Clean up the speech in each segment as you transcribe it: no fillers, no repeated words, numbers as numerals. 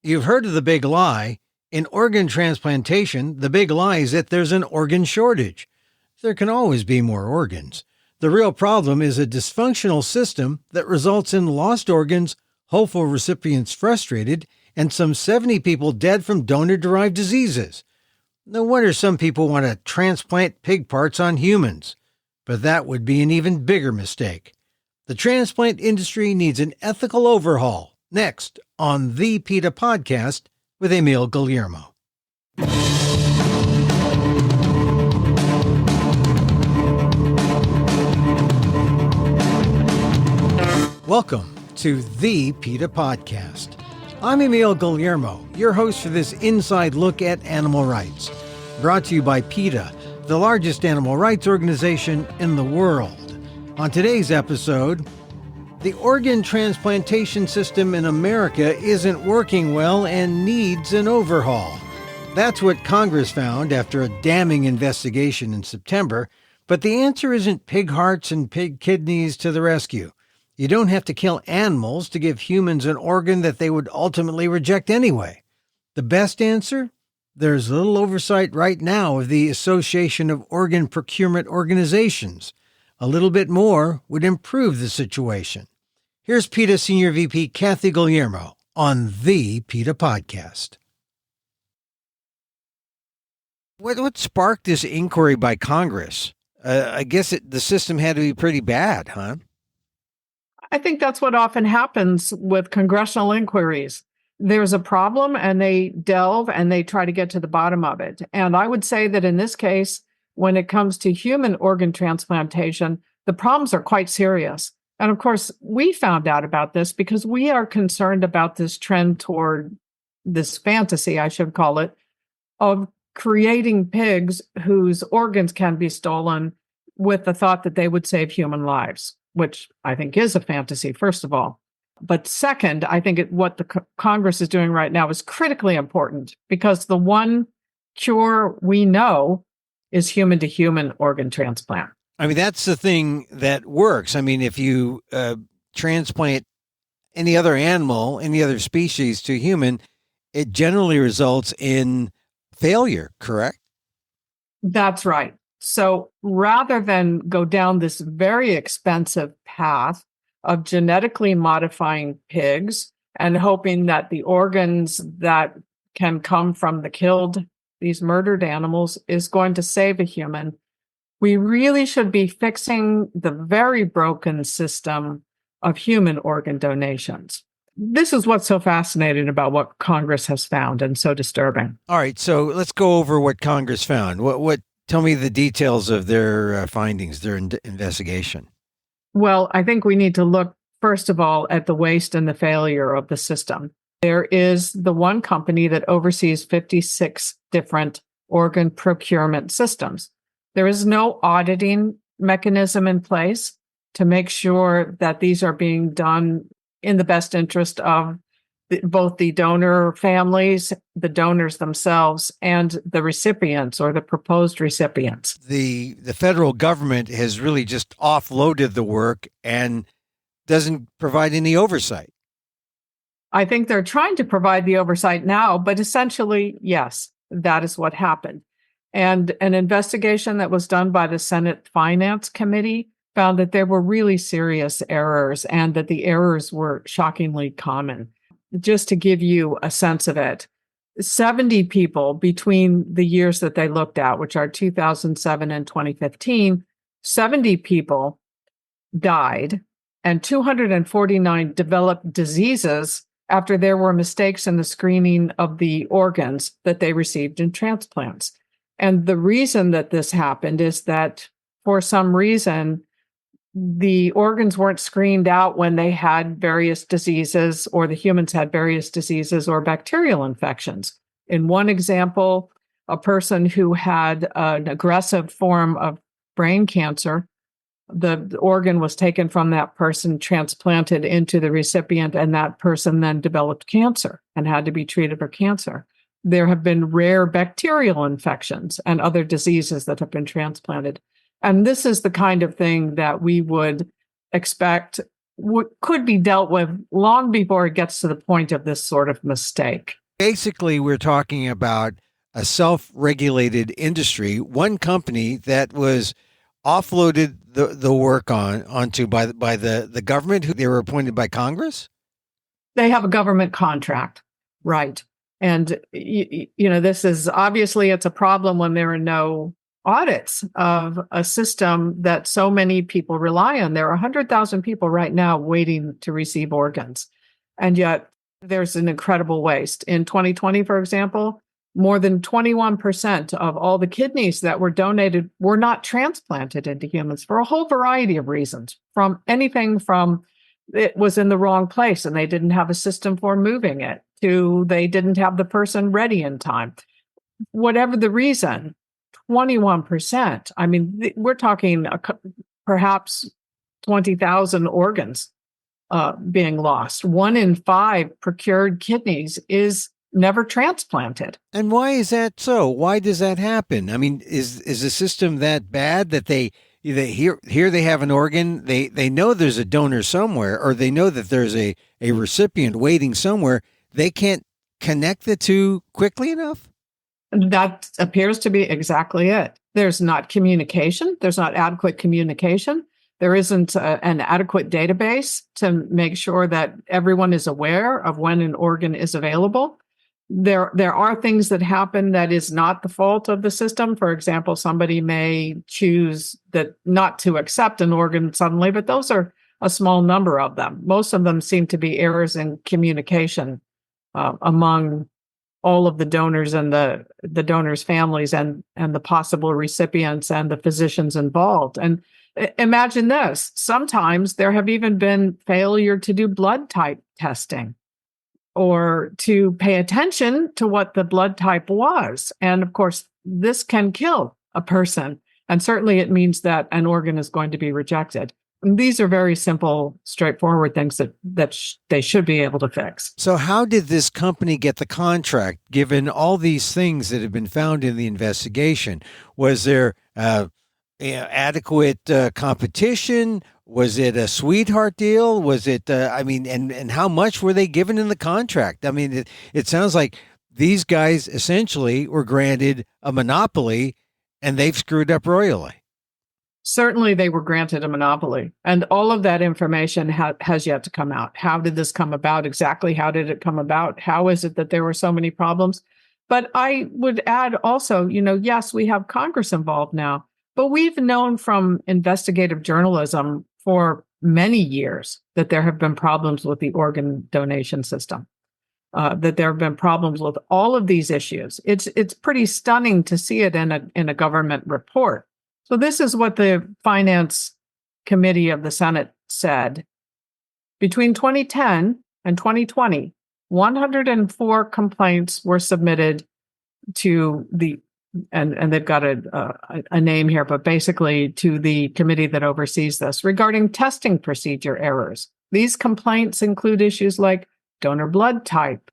You've heard of the big lie. In organ transplantation, the big lie is that there's an organ shortage. There can always be more organs. The real problem is a dysfunctional system that results in lost organs, hopeful recipients frustrated, and some 70 people dead from donor-derived diseases. No wonder some people want to transplant pig parts on humans. But that would be an even bigger mistake. The transplant industry needs an ethical overhaul. Next on the PETA Podcast with Emil Guillermo. Welcome to the PETA Podcast. I'm Emil Guillermo, your host for this inside look at animal rights. Brought to you by PETA, the largest animal rights organization in the world. On today's episode, the organ transplantation system in America isn't working well and needs an overhaul. That's what Congress found after a damning investigation in September, but the answer isn't pig hearts and pig kidneys to the rescue. You don't have to kill animals to give humans an organ that they would ultimately reject anyway. The best answer? There's little oversight right now of the Association of Organ Procurement Organizations. A little bit more would improve the situation. Here's PETA Senior VP Kathy Guillermo on the PETA Podcast. What sparked this inquiry by Congress? I guess the system had to be pretty bad, huh? I think that's what often happens with congressional inquiries. There's a problem and they delve and they try to get to the bottom of it. And I would say that in this case, when it comes to human organ transplantation, the problems are quite serious. And of course, we found out about this because we are concerned about this trend toward this fantasy, I should call it, of creating pigs whose organs can be stolen with the thought that they would save human lives, which I think is a fantasy, first of all. But second, I think what the Congress is doing right now is critically important because the one cure we know is human-to-human organ transplant. I mean, that's the thing that works. I mean, if you transplant any other animal, any other species to human, it generally results in failure, correct? That's right. So rather than go down this very expensive path of genetically modifying pigs and hoping that the organs that can come from these murdered animals is going to save a human, we really should be fixing the very broken system of human organ donations. This is what's so fascinating about what Congress has found and so disturbing. All right, so let's go over what Congress found. Tell me the details of their findings, their investigation. Well, I think we need to look, first of all, at the waste and the failure of the system. There is the one company that oversees 56 different organ procurement systems. There is no auditing mechanism in place to make sure that these are being done in the best interest of both the donor families, the donors themselves, and the recipients or the proposed recipients. The federal government has really just offloaded the work and doesn't provide any oversight. I think they're trying to provide the oversight now, but essentially, yes, that is what happened. And an investigation that was done by the Senate Finance Committee found that there were really serious errors and that the errors were shockingly common. Just to give you a sense of it, 70 people between the years that they looked at, which are 2007 and 2015, 70 people died and 249 developed diseases after there were mistakes in the screening of the organs that they received in transplants. And the reason that this happened is that for some reason, the organs weren't screened out when they had various diseases or the humans had various diseases or bacterial infections. In one example, a person who had an aggressive form of brain cancer, the organ was taken from that person, transplanted into the recipient, and that person then developed cancer and had to be treated for cancer. There have been rare bacterial infections and other diseases that have been transplanted. And this is the kind of thing that we would expect could be dealt with long before it gets to the point of this sort of mistake. Basically, we're talking about a self-regulated industry, one company that was offloaded the work onto by the government, who they were appointed by Congress. They have a government contract, right? And this is obviously it's a problem when there are no audits of a system that so many people rely on. There are 100,000 people right now waiting to receive organs, and yet there's an incredible waste. In 2020, for example, more than 21% of all the kidneys that were donated were not transplanted into humans for a whole variety of reasons, from anything from it was in the wrong place and they didn't have a system for moving it, to they didn't have the person ready in time. Whatever the reason, 21%. I mean, we're talking perhaps 20,000 organs being lost. 1 in 5 procured kidneys is never transplanted. And why is that so? Why does that happen? I mean, is the system that bad that they here they have an organ, they know there's a donor somewhere, or they know that there's a recipient waiting somewhere, they can't connect the two quickly enough? That appears to be exactly it. There's not communication. There's not adequate communication. There isn't an adequate database to make sure that everyone is aware of when an organ is available. There are things that happen that is not the fault of the system. For example, somebody may choose that not to accept an organ suddenly, but those are a small number of them. Most of them seem to be errors in communication among all of the donors and the donors' families and the possible recipients and the physicians involved. And imagine this. Sometimes there have even been failure to do blood type testing or to pay attention to what the blood type was. And of course, this can kill a person. And certainly it means that an organ is going to be rejected. And these are very simple, straightforward things that they should be able to fix. So how did this company get the contract, given all these things that have been found in the investigation? Was there adequate competition? Was it a sweetheart deal? Was it, and how much were they given in the contract? I mean, it sounds like these guys essentially were granted a monopoly and they've screwed up royally. Certainly they were granted a monopoly, and all of that information has yet to come out. How did this come about? Exactly how did it come about? How is it that there were so many problems? But I would add also, yes, we have Congress involved now, but we've known from investigative journalism for many years that there have been problems with the organ donation system, that there have been problems with all of these issues. It's pretty stunning to see it in a government report. So this is what the Finance Committee of the Senate said. Between 2010 and 2020, 104 complaints were submitted to the and they've got a name here, but basically to the committee that oversees this regarding testing procedure errors. These complaints include issues like donor blood type,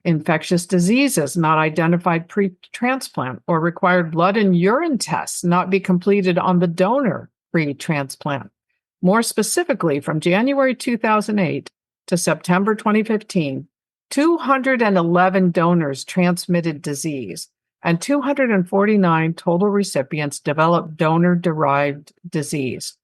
infectious diseases not identified pre-transplant, or required blood and urine tests not be completed on the donor pre-transplant. More specifically, from January 2008 to September 2015, 211 donors transmitted disease, and 249 total recipients developed donor-derived disease.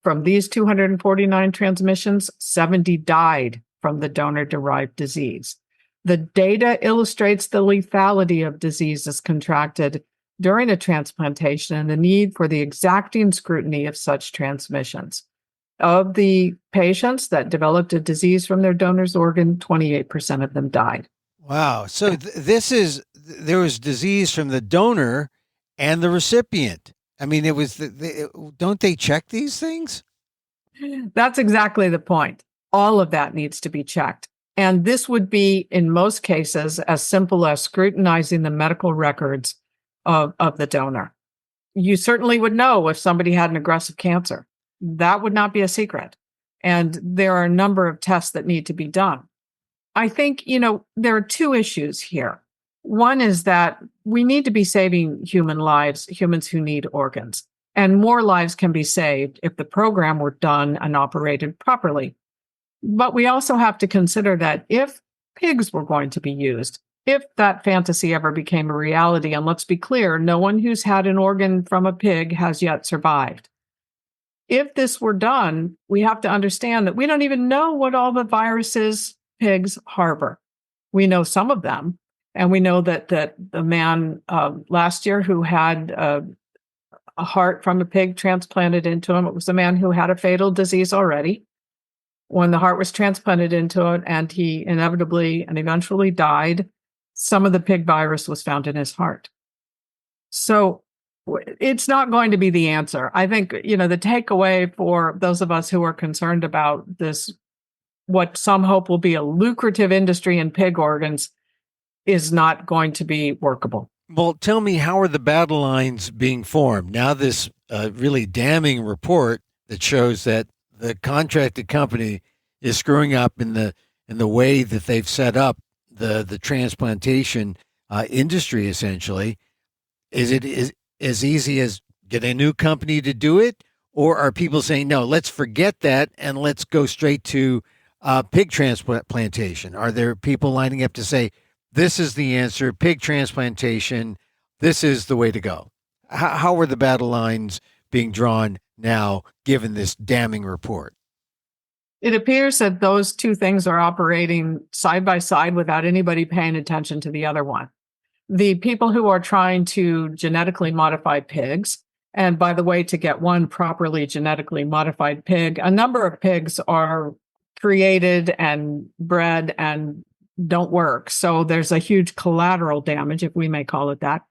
From these 249 transmissions, 70 died from the donor-derived disease. The data illustrates the lethality of diseases contracted during a transplantation and the need for the exacting scrutiny of such transmissions. Of the patients that developed a disease from their donor's organ, 28% of them died. Wow. So there was disease from the donor and the recipient. I mean, it was, don't they check these things? That's exactly the point. All of that needs to be checked. And this would be, in most cases, as simple as scrutinizing the medical records of the donor. You certainly would know if somebody had an aggressive cancer. That would not be a secret. And there are a number of tests that need to be done. I think, there are two issues here. One is that we need to be saving human lives, humans who need organs. And more lives can be saved if the program were done and operated properly. But we also have to consider that if pigs were going to be used, if that fantasy ever became a reality, and let's be clear, no one who's had an organ from a pig has yet survived. If this were done, we have to understand that we don't even know what all the viruses pigs harbor. We know some of them, and we know that the man last year who had a heart from a pig transplanted into him, it was a man who had a fatal disease already. When the heart was transplanted into it and he inevitably and eventually died, some of the pig virus was found in his heart. So it's not going to be the answer. I think, the takeaway for those of us who are concerned about this, what some hope will be a lucrative industry in pig organs, is not going to be workable. Well, tell me, how are the battle lines being formed? Now this really damning report that shows that the contracted company is screwing up in the way that they've set up the transplantation industry, essentially. Is it as easy as get a new company to do it? Or are people saying, no, let's forget that and let's go straight to pig transplantation? Are there people lining up to say, this is the answer, pig transplantation, this is the way to go? How are the battle lines being drawn now, given this damning report? It appears that those two things are operating side by side without anybody paying attention to the other one. The people who are trying to genetically modify pigs, and by the way, to get one properly genetically modified pig, a number of pigs are created and bred and don't work. So there's a huge collateral damage, if we may call it that.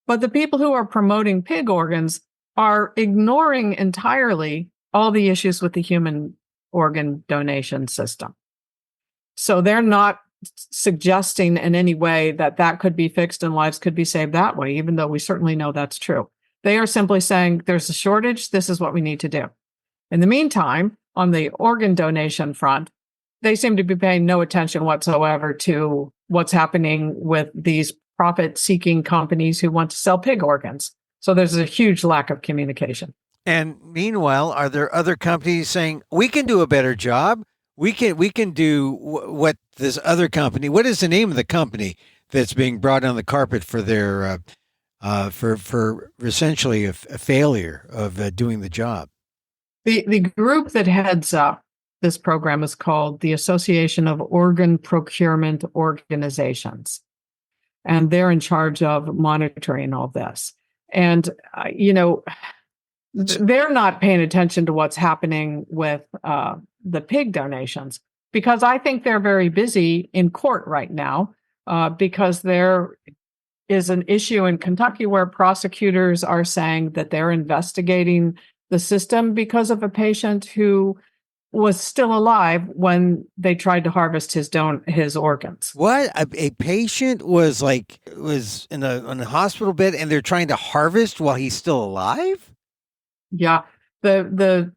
But the people who are promoting pig organs are ignoring entirely all the issues with the human organ donation system. So they're not suggesting in any way that could be fixed and lives could be saved that way, even though we certainly know that's true. They are simply saying there's a shortage, this is what we need to do. In the meantime, on the organ donation front, they seem to be paying no attention whatsoever to what's happening with these profit-seeking companies who want to sell pig organs. So there's a huge lack of communication. And meanwhile, are there other companies saying, we can do a better job? We can do what this other company, what is the name of the company that's being brought on the carpet for their, for essentially a failure of doing the job? The group that heads up this program is called the Association of Organ Procurement Organizations. And they're in charge of monitoring all this. And, they're not paying attention to what's happening with the pig donations, because I think they're very busy in court right now, because there is an issue in Kentucky where prosecutors are saying that they're investigating the system because of a patient who was still alive when they tried to harvest his organs. What? A patient was in a hospital bed and they're trying to harvest while he's still alive? Yeah. The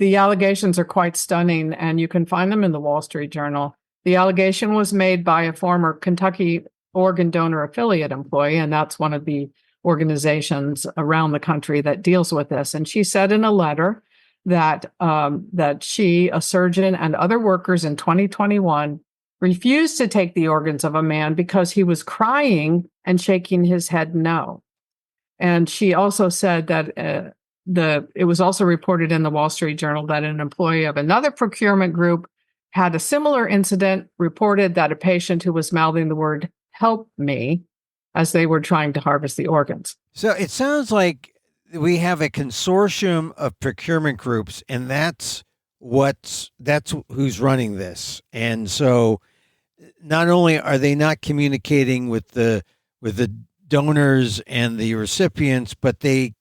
allegations are quite stunning, and you can find them in the Wall Street Journal. The allegation was made by a former Kentucky organ donor affiliate employee, and that's one of the organizations around the country that deals with this. And she said in a letter that she, a surgeon, and other workers in 2021 refused to take the organs of a man because he was crying and shaking his head no. And she also said that it was also reported in the Wall Street Journal that an employee of another procurement group had a similar incident, reported that a patient who was mouthing the word "help me" as they were trying to harvest the organs. So it sounds like we have a consortium of procurement groups, and that's who's running this. And so not only are they not communicating with the donors and the recipients, but they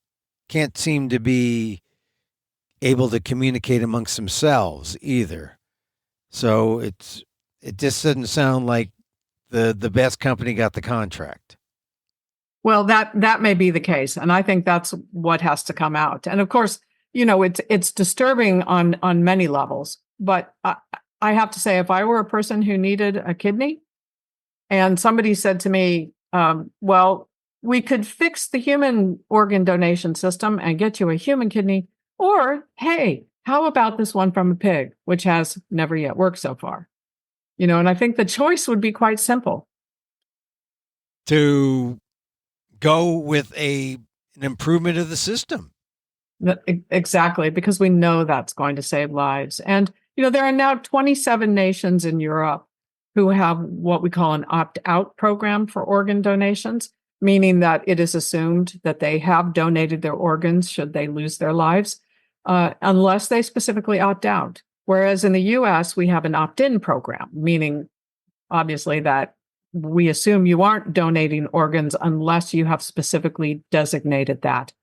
can't seem to be able to communicate amongst themselves either. So it just doesn't sound like the best company got the contract. Well, that may be the case, and I think that's what has to come out. And of course, it's disturbing on many levels. But I have to say, if I were a person who needed a kidney, and somebody said to me, "Well, we could fix the human organ donation system and get you a human kidney. Or, hey, how about this one from a pig, which has never yet worked so far? And I think the choice would be quite simple. To go with an improvement of the system. Exactly, because we know that's going to save lives. And, there are now 27 nations in Europe who have what we call an opt-out program for organ donations, meaning that it is assumed that they have donated their organs should they lose their lives, unless they specifically opt out. Whereas in the US, we have an opt-in program, meaning obviously that we assume you aren't donating organs unless you have specifically designated that.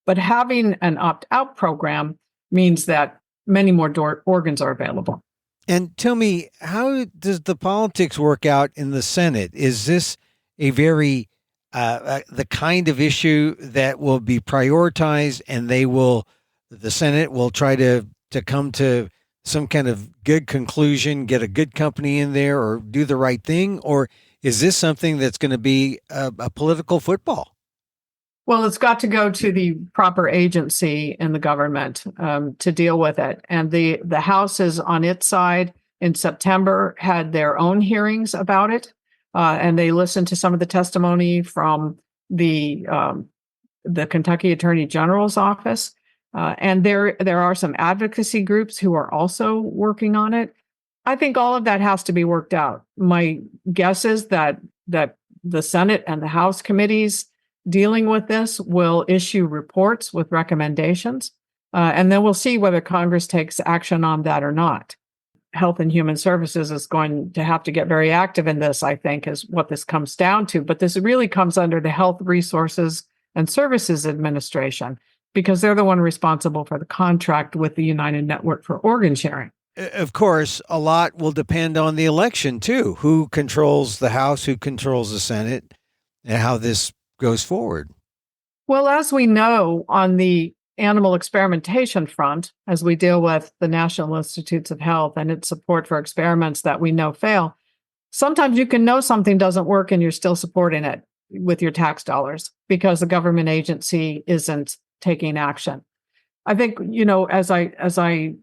But having an opt-out program means that many more organs are available. And tell me, how does the politics work out in the Senate? Is this a very the kind of issue that will be prioritized, and the Senate will try to come to some kind of good conclusion, get a good company in there, or do the right thing? Or is this something that's going to be a political football? Well, it's got to go to the proper agency in the government to deal with it. And the House is on its side in September, had their own hearings about it. And they listened to some of the testimony from the Kentucky Attorney General's office. And there are some advocacy groups who are also working on it. I think all of that has to be worked out. My guess is that the Senate and the House committees dealing with this will issue reports with recommendations, and then we'll see whether Congress takes action on that or not. Health and Human Services is going to have to get very active in this, I think, is what this comes down to. But this really comes under the Health Resources and Services Administration, because they're the one responsible for the contract with the United Network for Organ Sharing. Of course, a lot will depend on the election, too. Who controls the House, who controls the Senate, and how this goes forward. Well, as we know, on the animal experimentation front, as we deal with the National Institutes of Health and its support for experiments that we know fail, sometimes you can know something doesn't work and you're still supporting it with your tax dollars because the government agency isn't taking action. I think, as I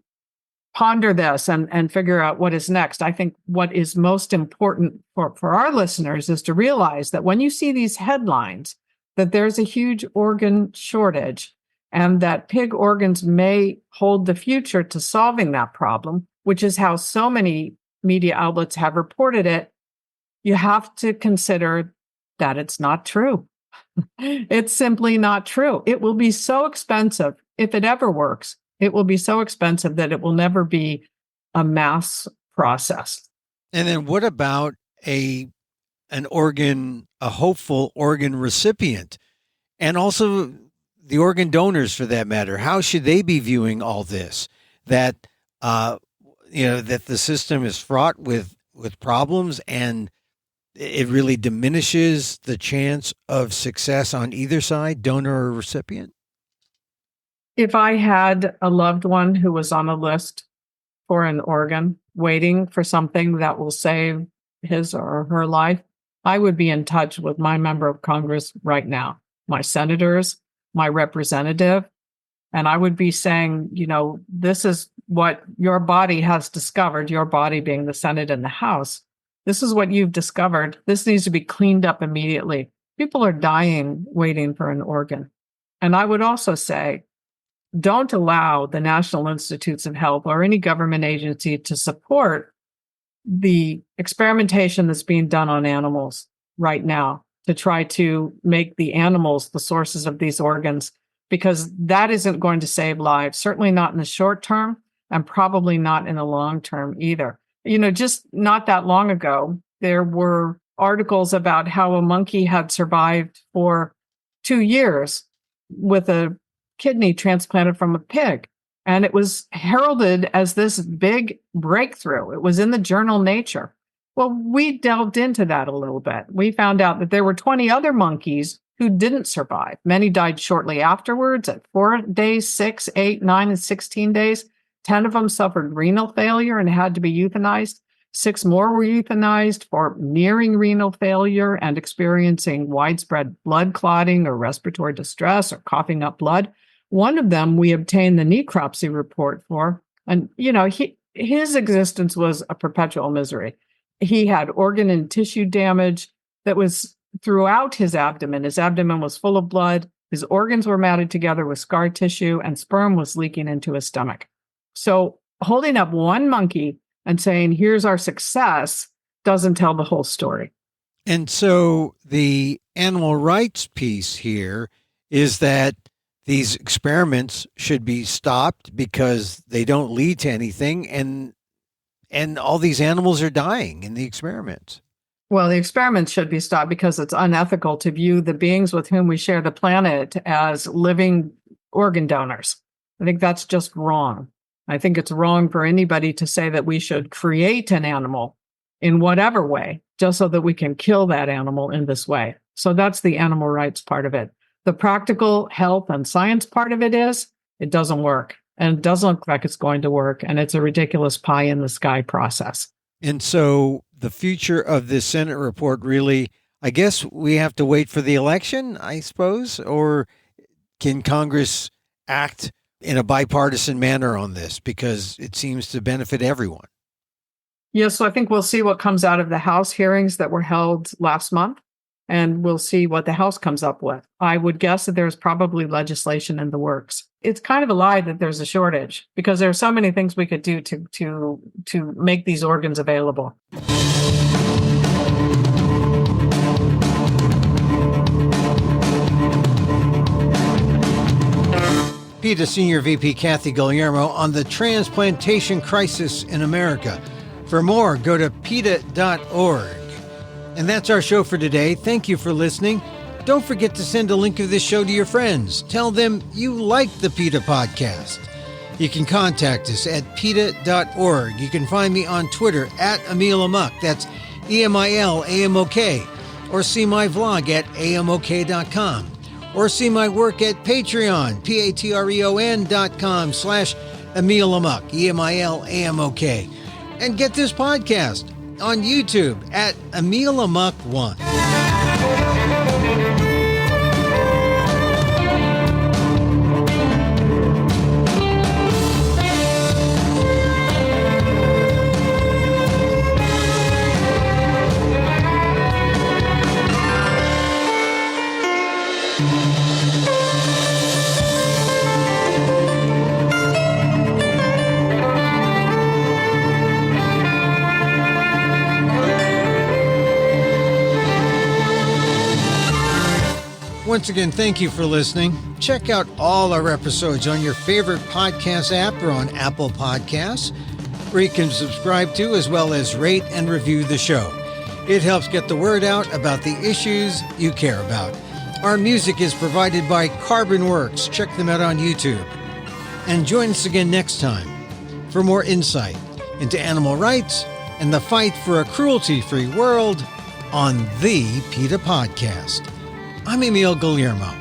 ponder this and figure out what is next, I think what is most important for our listeners is to realize that when you see these headlines, that there's a huge organ shortage and that pig organs may hold the future to solving that problem, which is how so many media outlets have reported it, you have to consider that it's not true. It's simply not true. It will be so expensive, if it ever works, it will be so expensive that it will never be a mass process. And then what about a hopeful organ recipient, and also the organ donors for that matter? How should they be viewing all this? That that the system is fraught with problems, and it really diminishes the chance of success on either side, donor or recipient? If I had a loved one who was on a list for an organ, waiting for something that will save his or her life, I would be in touch with my member of Congress right now, my senators, my representative, and I would be saying, this is what your body has discovered, your body being the Senate and the House. This is what you've discovered. This needs to be cleaned up immediately. People are dying waiting for an organ. And I would also say, don't allow the National Institutes of Health or any government agency to support the experimentation that's being done on animals right now to try to make the animals the sources of these organs, because that isn't going to save lives, certainly not in the short term and probably not in the long term either. Just not that long ago, there were articles about how a monkey had survived for 2 years with a kidney transplanted from a pig. And it was heralded as this big breakthrough. It was in the journal Nature. Well, we delved into that a little bit. We found out that there were 20 other monkeys who didn't survive. Many died shortly afterwards at 4 days, 6, 8, 9, and 16 days. 10 of them suffered renal failure and had to be euthanized. 6 more were euthanized for nearing renal failure and experiencing widespread blood clotting or respiratory distress or coughing up blood. One of them we obtained the necropsy report for. And, his existence was a perpetual misery. He had organ and tissue damage that was throughout his abdomen. His abdomen was full of blood. His organs were matted together with scar tissue, and sperm was leaking into his stomach. So holding up one monkey and saying, here's our success, doesn't tell the whole story. And so the animal rights piece here is that these experiments should be stopped because they don't lead to anything, and all these animals are dying in the experiments. Well, the experiments should be stopped because it's unethical to view the beings with whom we share the planet as living organ donors. I think that's just wrong. I think it's wrong for anybody to say that we should create an animal in whatever way, just so that we can kill that animal in this way. So that's the animal rights part of it. The practical health and science part of it is, it doesn't work. And it doesn't look like it's going to work. And it's a ridiculous pie in the sky process. And so the future of this Senate report really, I guess we have to wait for the election, I suppose, or can Congress act in a bipartisan manner on this because it seems to benefit everyone? Yes, so I think we'll see what comes out of the House hearings that were held last month, and we'll see what the House comes up with. I would guess that there's probably legislation in the works. It's kind of a lie that there's a shortage because there are so many things we could do to make these organs available. PETA Senior VP Kathy Guillermo on the transplantation crisis in America. For more, go to PETA.org. And that's our show for today. Thank you for listening. Don't forget to send a link of this show to your friends. Tell them you like the PETA Podcast. You can contact us at PETA.org. You can find me on Twitter at emilamok. That's EMILAMOK. Or see my vlog at amok.com. Or see my work at Patreon, patreon.com/emilamok, EMILAMOK. And get this podcast on YouTube at emilamok1. Once again, thank you for listening. Check out all our episodes on your favorite podcast app or on Apple Podcasts, where you can subscribe to as well as rate and review the show. It helps get the word out about the issues you care about. Our music is provided by CarbonWorks. Check them out on YouTube. And join us again next time for more insight into animal rights and the fight for a cruelty-free world on the PETA Podcast. I'm Emil Guillermo.